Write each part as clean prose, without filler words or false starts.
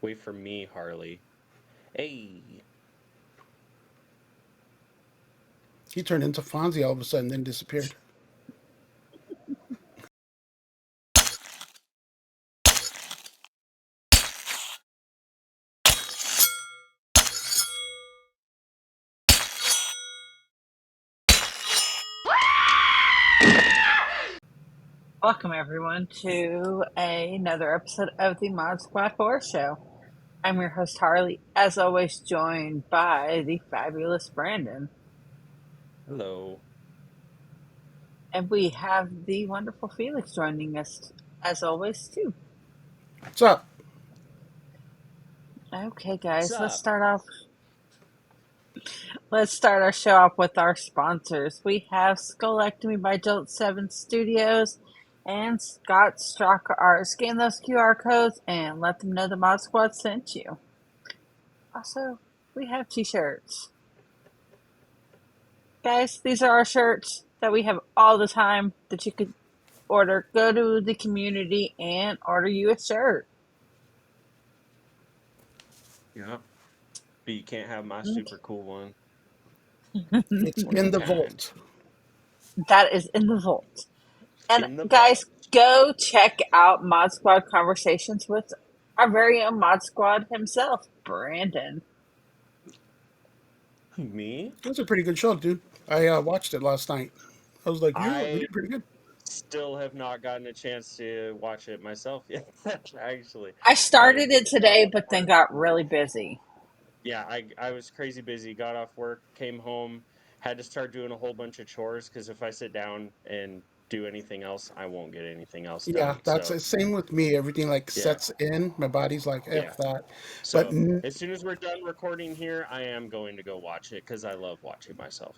Wait for me, Harley. Hey. He turned into Fonzie all of a sudden, then disappeared. Welcome everyone to another episode of the Mod Squad Horror Show. I'm your host Harley, as always joined by the fabulous Brandon. Hello. And we have the wonderful Felix joining us as always too. What's up? Okay guys, What's let's up? start our show off with our sponsors. We have Skullectomy by Jolt 7 Studios and Straka Art. Scan those QR codes and let them know the Mod Squad sent you. Also, we have t-shirts. Guys, these are our shirts that we have all the time that you could order. Go to the community and order you a shirt. Yeah. But you can't have my super cool one. It's One in of the a kind. vault. That is in the vault. And In the guys, vault. go check out Mod Squad Conversations with our very own Mod Squad himself, Brandon. Me? It was a pretty good show, dude. I watched it last night. I was like, yeah, I they're pretty good. still have not gotten a chance to watch it myself yet, actually. I started it today, but then got really busy. Yeah, I was crazy busy, got off work, came home, had to start doing a whole bunch of chores because if I sit down and do anything else, I won't get anything else Yeah, done. that's So, the same with me. Everything like yeah, sets in. My body's like, yeah. F that. But So, as soon as we're done recording here, I am going to go watch it because I love watching myself.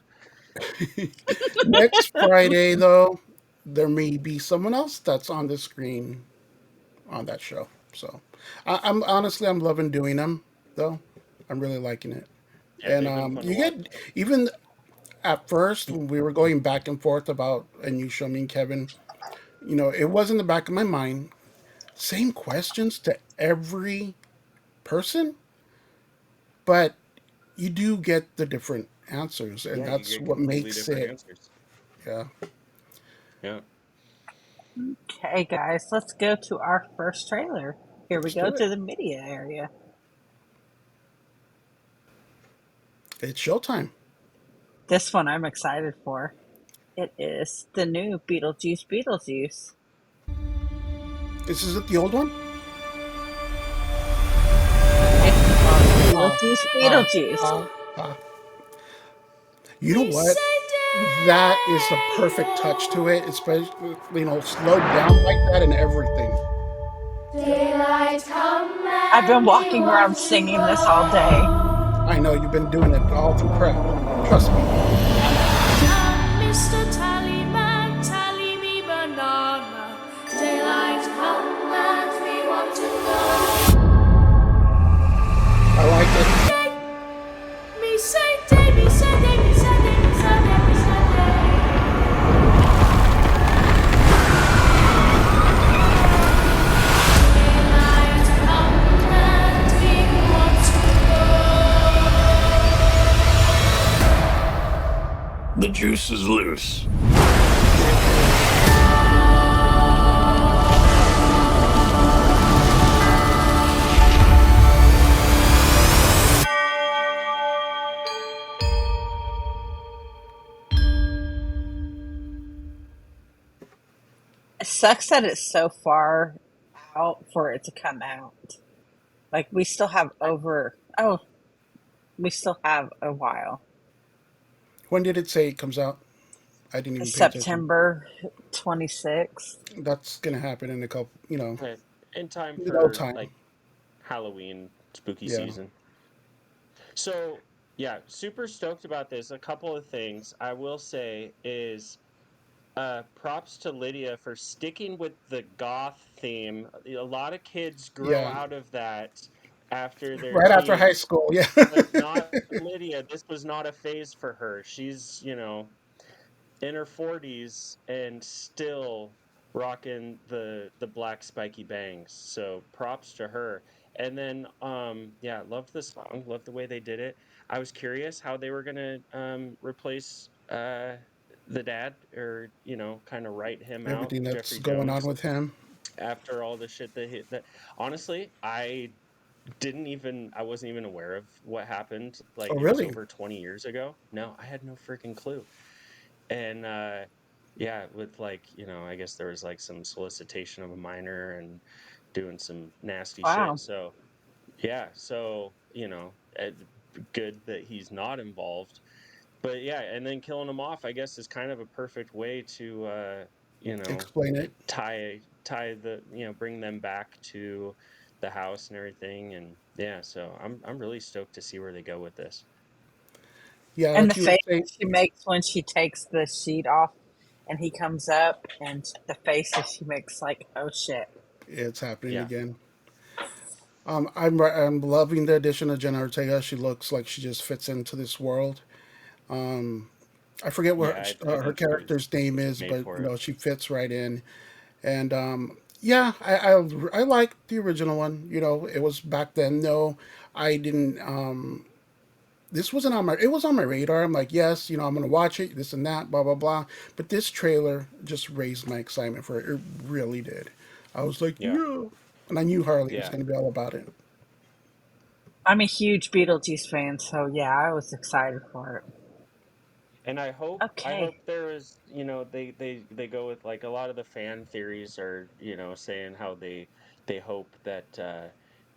next Friday, though, there may be someone else that's on the screen on that show. So I'm honestly, I'm loving doing them, though. I'm really liking it. Yeah, And they've been fun to you watch. get, even at first, when we were going back and forth about, and you show me and Kevin, it was in the back of my mind, same questions to every person, but you do get the different answers, and Yeah, you that's get what completely makes different it. answers. Yeah. Yeah. Okay, guys, let's go to our first trailer. Here we Let's go do it. to the media area. It's showtime. This one I'm excited for. It is the new Beetlejuice. This is it, the old one? It's called Ah, ah, Beetlejuice. ah, ah. You know what? That is the perfect touch to it, especially, slowed down like that and everything. Daylight come I've been and we walking around want to singing this all day. go. I know you've been doing it all through prep. Trust me. Come, Mr. Tallyman, tally me banana. Daylight come and we want to go. I like it. Me say day, me say day, me say day, me say day, me say day. Daylight come and we want to go. The juice is loose. It sucks that it's so far out for it to come out. Like, we still have we still have a while. When did it say it comes out? I didn't even pay attention. September 26th. That's gonna happen in a couple, Okay. In time no for time. like Halloween spooky Yeah. season. So, yeah, super stoked about this. A couple of things I will say is props to Lydia for sticking with the goth theme. A lot of kids grow Yeah. out of that after their Right after high teens, school. Yeah. but not Lydia. This was not a phase for her. She's, in her 40s and still rocking the black spiky bangs. So props to her. And then yeah, loved the song, loved the way they did it. I was curious how they were gonna replace the dad, or kind of write him out, Everything that's Jeffrey going on Jones, with him. after all the shit that hit that. Honestly, I wasn't even aware of what happened. Like, Oh, it was really? over 20 years ago. No, I had no freaking clue. And yeah, with, like, I guess there was like some solicitation of a minor and doing some nasty shit. Wow. So yeah, so good that he's not involved. But yeah, and then killing him off, I guess, is kind of a perfect way to you know Explain it. tie the bring them back to the house and everything. And yeah, so I'm really stoked to see where they go with this. Yeah, And the like you were face saying, that she makes when she takes the sheet off and he comes up, and the faces she makes, like, oh shit. it's happening Yeah, again. I'm loving the addition of Jenna Ortega. She looks like she just fits into this world. I forget yeah, what I her think character's name she's is, made but for it. she fits right in. And yeah, I like the original one. It was back then. No, I didn't. This wasn't on my. It was on my radar. I'm like, yes, I'm gonna watch it. This and that, blah blah blah. But this trailer just raised my excitement for it. It really did. I was like, Yeah, yeah, and I knew Harley was yeah. gonna be all about it. I'm a huge Beetlejuice fan, so yeah, I was excited for it. And I hope Okay. there is, they go with, like, a lot of the fan theories are, saying how they hope that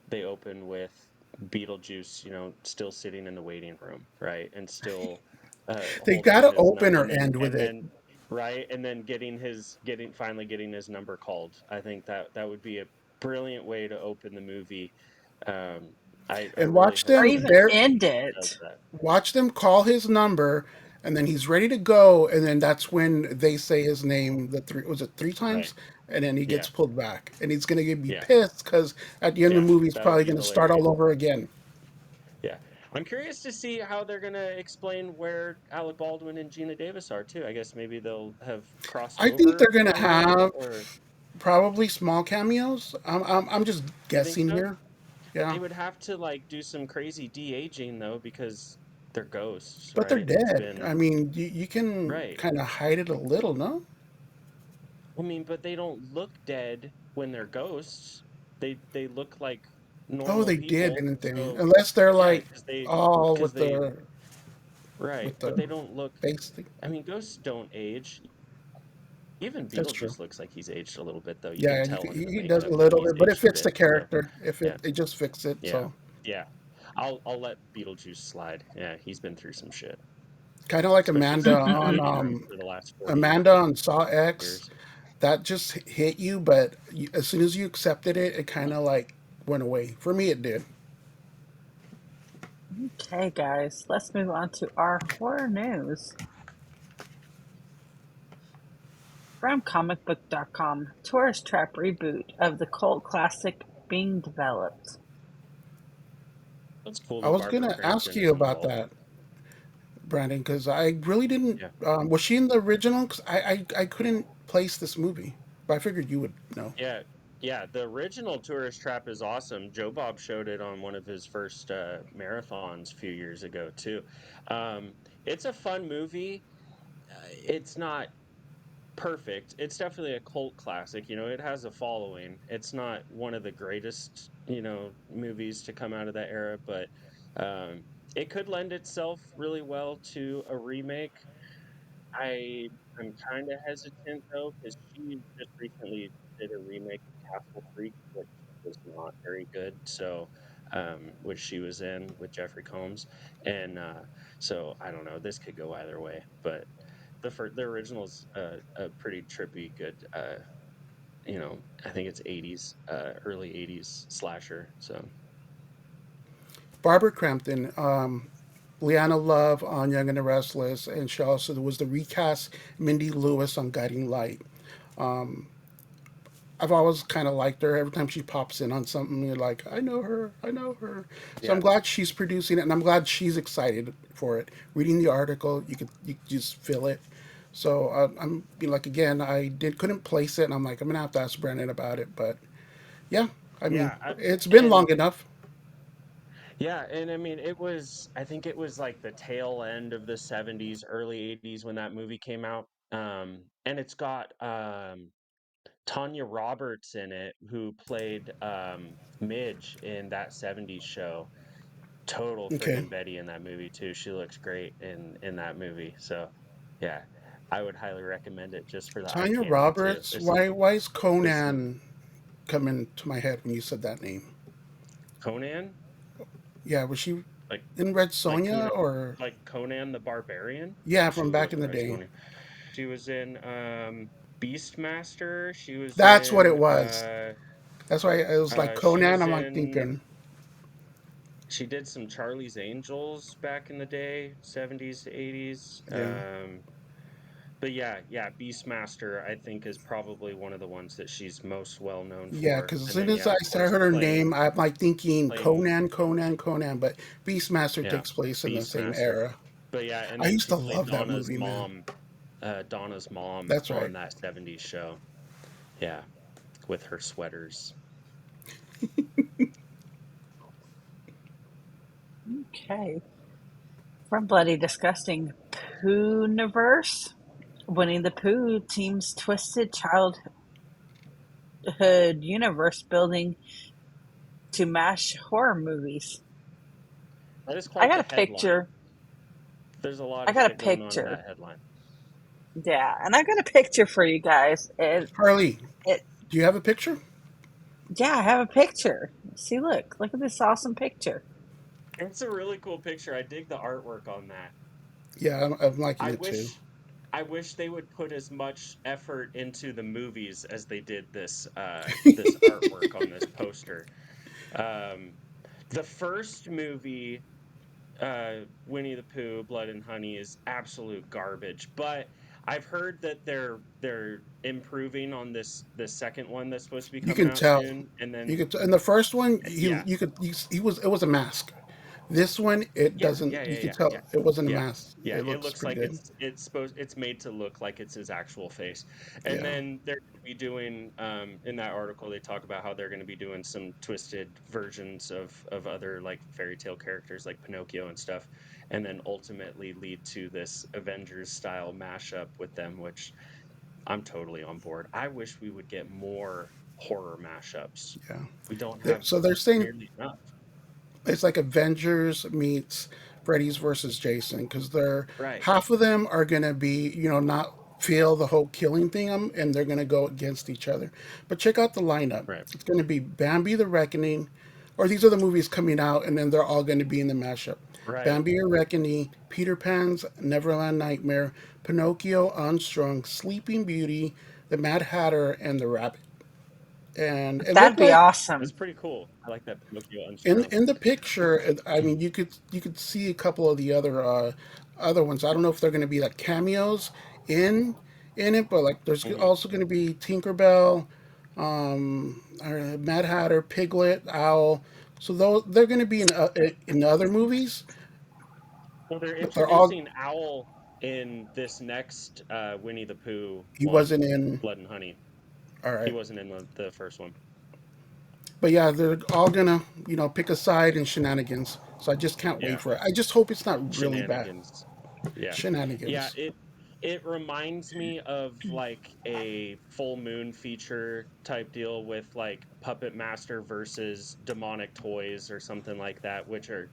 they open with Beetlejuice, still sitting in the waiting room, right? And still They holding gotta his open number, or and then end with it, right, and then finally getting his number called. I think that would be a brilliant way to open the movie. Um I and really hope Or that even end does it. that. watch them call his number, and then he's ready to go, and then that's when they say his name. The three was it three Right. times, and then he Yeah. gets pulled back, and he's gonna be Yeah. pissed because at the end of Yeah. the movie, he's That would probably be gonna start all hilarious. over again. Yeah. I'm curious to see how they're going to explain where Alec Baldwin and Gina Davis are too. I guess maybe they'll have crossed I think they're over gonna already, have or probably small cameos. I'm just you think guessing so? here. Yeah, They would have to, like, do some crazy de-aging though, because they're ghosts, but they're right? It's dead. been I mean, you can right. kind of hide it a little, no? I mean, but they don't look dead when they're ghosts. They look like Oh, normal they did, people. didn't they? So Unless they're yeah, like all because with they the right, with but the they don't look. face thing. I mean, ghosts don't age. Even That's true. Beetlejuice looks like he's aged a little bit, though. You can Yeah, tell in the he does a makeup that little he's bit, but it aged a fits the bit. So character. If yeah, it just fits it. yeah, So yeah. I'll let Beetlejuice slide. Yeah, he's been through some shit, kind of like especially sitting in the Mhm. waiting room for the last 40 Amanda on Saw X. years. That just hit you, but as soon as you accepted it, it kind of like went away. For me, it did. Okay, guys, let's move on to our horror news. From comicbook.com, Tourist Trap reboot of the cult classic being developed. That's cool I that was Barbara gonna ask Crampton you is about involved. that, Brandon, because I really didn't. Yeah, Was she in the original? Because I couldn't place this movie, but I figured you would know. yeah, yeah. The original Tourist Trap is awesome. Joe Bob showed it on one of his first marathons a few years ago too. Um, it's a fun movie. It's not perfect. It's definitely a cult classic. It has a following. It's not one of the greatest, movies to come out of that era, but um, it could lend itself really well to a remake. I'm kind of hesitant though, because she just recently did a remake of Castle Freak, which was not very good. So, which she was in with Jeffrey Combs, and so I don't know. This could go either way, but the original's a pretty trippy, good. I think it's '80s, early '80s slasher. So Barbara Crampton, Leanna Love on Young and the Restless, and she also was the recast Mindy Lewis on Guiding Light. I've always kind of liked her. Every time she pops in on something, you're like, I know her, I know her. So I'm yeah, glad she's producing it, and I'm glad she's excited for it. Reading the article, you could just feel it. So I'm like again, I did couldn't place it, and I'm like I'm gonna have to ask Brennan about it. But yeah, I mean, Yeah, it's been and long enough. yeah, and I mean, I think it was like the tail end of the 70s, early 80s when that movie came out. And it's got Tanya Roberts in it, who played Midge in that 70s show. Total Okay. friggin' Betty in that movie too. She looks great in that movie. So, yeah, I would highly recommend it just for the eye Tanya candy too. Roberts. Why is There's some Conan coming to my head when you said that name? Conan, Yeah, was she like in Red like Sonja or Conan the Barbarian. yeah, She from back in wasn't the Red day? Sonja. She was in Beastmaster. She was That's what it in was. That's why it was like she Conan. was I'm like in thinking, she did some Charlie's Angels back in the day, 70s to 80s. yeah, But yeah, yeah, Beastmaster I think is probably one of the ones that she's most well known yeah. for. Because as And soon then as yeah, I of started course heard her name, I'm like thinking playing Conan, Conan, Conan. But Beastmaster yeah, takes place in the same Beastmaster. era. But yeah, and I then used she to played love that movie, man. Donna's mom That's right. on that 70s show. Yeah, with her sweaters. Okay. From Bloody Disgusting, Poohniverse. Winnie the Pooh team's twisted childhood universe building to mash horror movies. That is Hmm. I quite got the a headline. picture. There's a lot I of got a shit going on in picture. that headline. Yeah, and I got a picture for you guys. Harley, It do you have a picture? yeah, I have a picture. See, look at this awesome picture. It's a really cool picture. I dig the artwork on that. Yeah, I'm liking I it too. wish I wish they would put as much effort into the movies as they did this artwork on this poster. Um the first movie, Winnie the Pooh, Blood and Honey, is absolute garbage. But I've heard that they're improving on this second one that's supposed to be You coming can out tell. soon. And You then could. In the first one, yeah, he was. It was a mask. This one, it yeah, doesn't. yeah, You yeah, could yeah, tell yeah, it wasn't a yeah, mask. yeah. It It looks looks pretty like good. it's made to look like it's his actual face. And Yeah. then they're going to be doing in that article they talk about how they're going to be doing some twisted versions of other like fairy tale characters like Pinocchio and stuff, and then ultimately lead to this Avengers style mashup with them, which I'm totally on board. I wish we would get more horror mashups. Yeah. We don't have So they're saying nearly enough. it's like Avengers meets Freddy's versus Jason because they're Right, half of them are gonna be not feel the whole killing thing and they're gonna go against each other. But check out the lineup. right, It's gonna be Bambi the Reckoning, or these are the movies coming out and then they're all gonna be in the mashup. right. Bambi the Reckoning, Peter Pan's Neverland Nightmare, Pinocchio Unstrung, Sleeping Beauty, The Mad Hatter, and the Rabbit. And it That'd looked be like That's awesome. pretty cool. I like that Pinocchio in unstrung. the picture, I mean, you could see a couple of the other ones. I don't know if they're going to be like cameos in it, but like there's Mhm. also going to be Tinkerbell, Mad Hatter, Piglet, Owl. So they're going to be in other movies, Well, they're but they're all. introducing Owl in this next Winnie the Pooh He one, wasn't in. Blood and Honey. All He right, wasn't in the first one. but yeah, they're all gonna pick a side in shenanigans. So I just can't wait Yeah, for it. I just hope it's not really bad shenanigans. Yeah, yeah. shenanigans. It reminds me of like a full moon feature type deal with like Puppet Master versus Demonic Toys or something like that, which are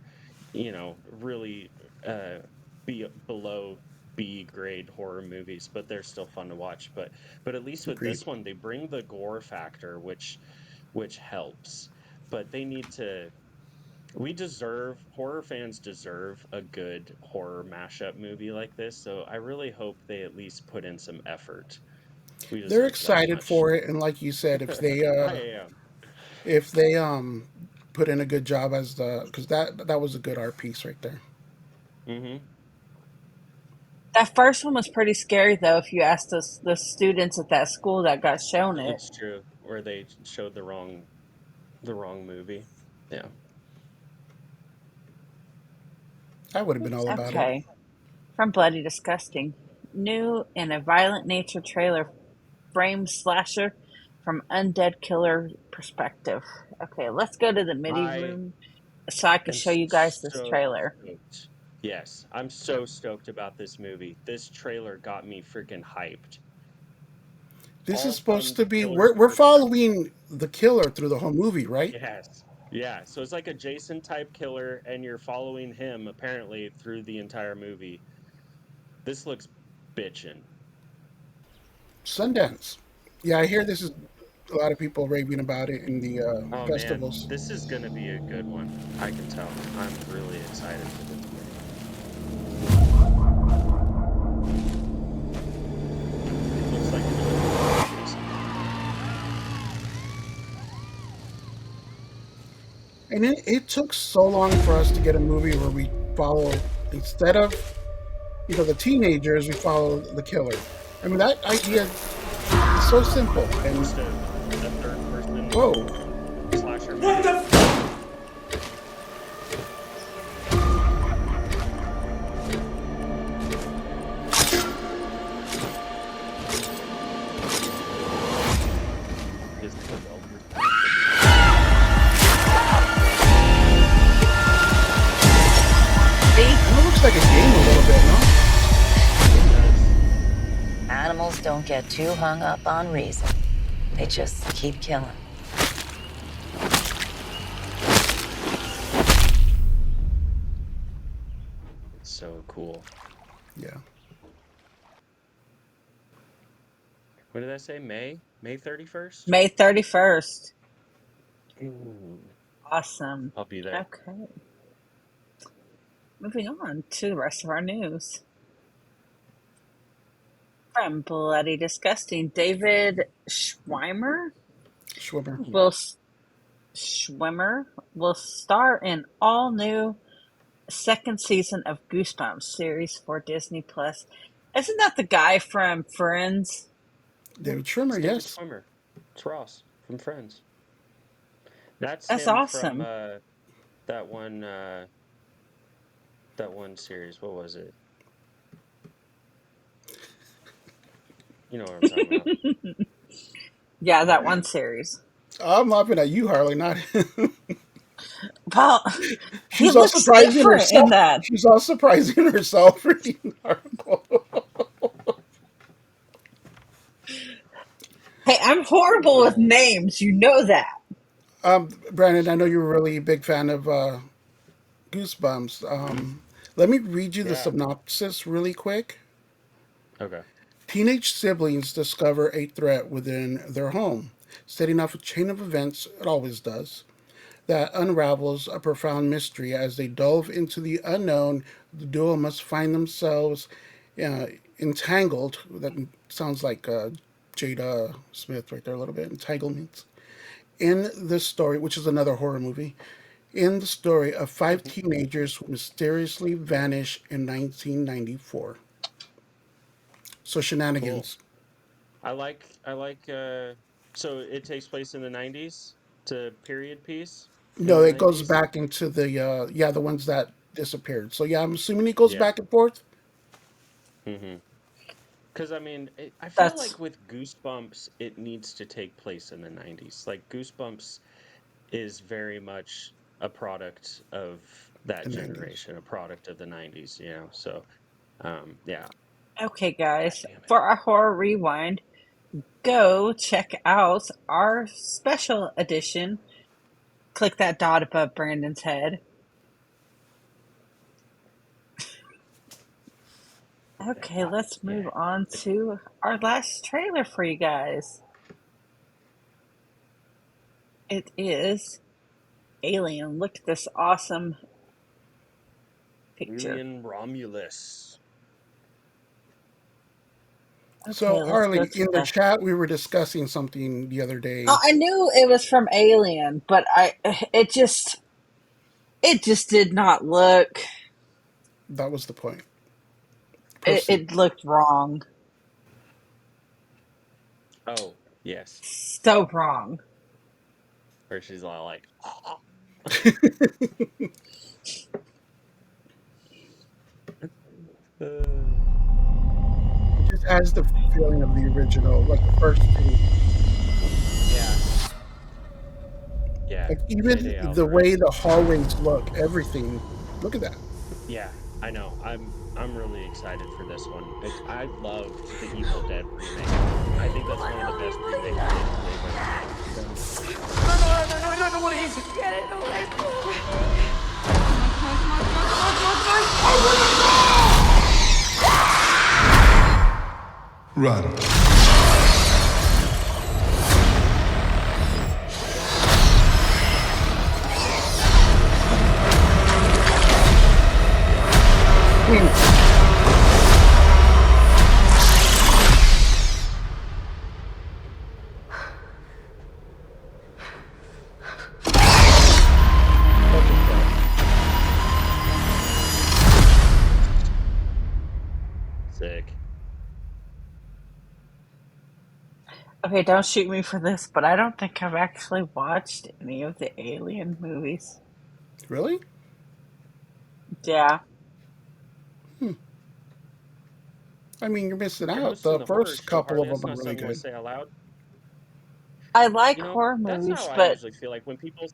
really uh be below B grade horror movies, but they're still fun to watch. But at least with Agreed. this one, they bring the gore factor, which helps. But they need to. We deserve horror fans deserve a good horror mashup movie like this. So I really hope they at least put in some effort. We They're deserve that excited much. for it, and like you said, I am. if they put in a good job as the because that was a good art piece right there. Hmm. That first one was pretty scary, though. If you asked us, the students at that school that got shown it. It's true. Where they showed the wrong movie. Yeah. I would have been all about it. Okay. From Bloody Disgusting, new in a violent nature trailer frame slasher from undead killer perspective. Okay, let's go to the MIDI I room so I can am show you guys this so trailer. stoked. Yes, I'm so stoked about this movie. This trailer got me freaking hyped. This is All supposed from to the be killer's we're perspective. following the killer through the whole movie, right? Yes. Yeah. So it's like a Jason type killer, and you're following him apparently through the entire movie. This looks bitchin'. Sundance. Yeah, I hear this is a lot of people raving about it in the Oh man, festivals. this is gonna be a good one. I can tell. I'm really excited for this movie. It looks like it's really amazing. And it took so long for us to get a movie where we follow, instead of the teenagers, we follow the killer. I mean, that idea is so simple. And Just a third person whoa, slasher What movie. the f- Is the developers. See? it looks like a game a little bit, no? Animals don't get too hung up on reason. They just keep killing. It's so cool. Yeah. What did I say? May 31st? May 31st. Ooh, Awesome. I'll be there. Okay. Moving on to the rest of our news. From Bloody Disgusting, David Schwimmer. will Schwimmer will star in all new second season of Goosebumps series for Disney Plus. Isn't that the guy from Friends? David It's Schwimmer, David yes. Schwimmer. It's Ross from Friends. That's That's him from awesome. that one series. What was it? You know what I'm talking about. Yeah, that one series. I'm laughing at you, Harley, not him. Well, he She's all looks surprising different in herself. that. She's all surprising herself reading the article. Hey, I'm horrible with names. You know that. Brandon, I know you're a really big fan of Goosebumps. Let me read you the Yeah. synopsis really quick. Okay. Teenage siblings discover a threat within their home, setting off a chain of events, it always does, that unravels a profound mystery. As they delve into the unknown, the duo must find themselves uh, entangled. That sounds like Jada Smith right there a little bit, entanglements. In the story, which is another horror movie, in the story of five teenagers who mysteriously vanish in 1994. So Cool. shenanigans. I like so it takes place in the 90s. It's a period piece in No, the it goes 90s. back into the the ones that disappeared. So yeah, I'm assuming it goes Yeah. back and forth. Mhm. Cuz I mean, I feel That's like with Goosebumps it needs to take place in the 90s. Like Goosebumps is very much a product of that The 90s. generation, a product of the 90s, you know. So, yeah. okay, God guys. damn it. For our horror rewind, go check out our special edition. Click that dot above Brandon's head. Okay, Yeah. let's Yeah. move on to our last trailer for you guys. It is Alien. Look at this awesome picture. Alien Romulus. So Okay, let's go Harley, to in the the. chat, we were discussing something the other Oh, day. I knew it was from Alien, but it just did not look. That was the point. It, Proceed. it looked wrong. Oh, yes. So wrong. Where she's all like, "Oh." It just has the feeling of the original, like the first two. Yeah. Like Day even Day the way Alvarez. the hallways look, everything. Look at that. Yeah, I know. I'm really excited for this one. I loved the Evil Dead remake. I think that's one of the best remakes they've ever done. Get it away from me! Run. Look at that. Sick. Okay, don't shoot me for this, but I don't think I've actually watched any of the Alien movies. Really? Yeah. I mean, you're missing You're out. hosting The the horror first show, couple of Harley. them That's are not really something to good. say aloud. I like You know, horror that's movies, how I but usually feel like when people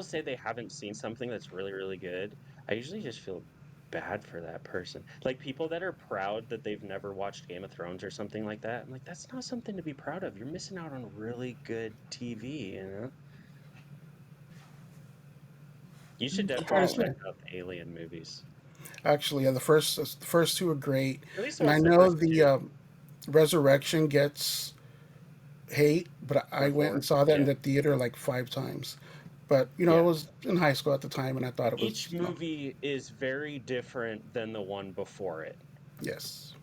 say they haven't seen something that's really, really good, I usually just feel bad for that person. Like people that are proud that they've never watched Game of Thrones or something like that. I'm like, that's not something to be proud of. You're missing out on really good TV, you know? You should Hard to definitely check say. out the Alien movies. Actually, yeah, the first two are great, At least and I watch the know first the two Resurrection gets hate, but I or went and four. saw that in Yeah. the theater like 5 times. But I Yeah. was in high school at the time, and I thought it was Each movie is very different than the one before it. yes,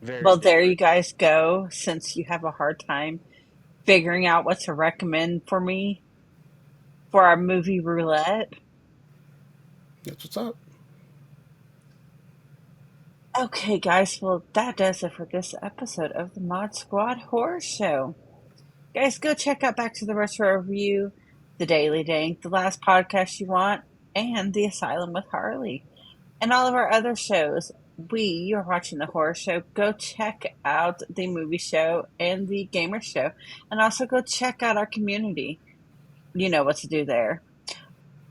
Very well, there you different. guys go. Since you have a hard time figuring out what to recommend for me for our movie roulette. that's what's up. Okay, guys, well, that does it for this episode of the Mod Squad Horror Show. Guys, go check out Back to the Retro Review, The Daily Dank, The Last Podcast You Want, and The Asylum with Harley. And all of our other shows. You're watching the horror show. Go check out the movie show and the gamer show. And also go check out our community. You know what to do there.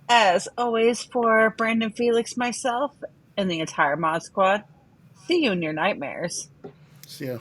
As always, for Brandon Felix, myself, and the entire Mod Squad, see you in your nightmares. See ya.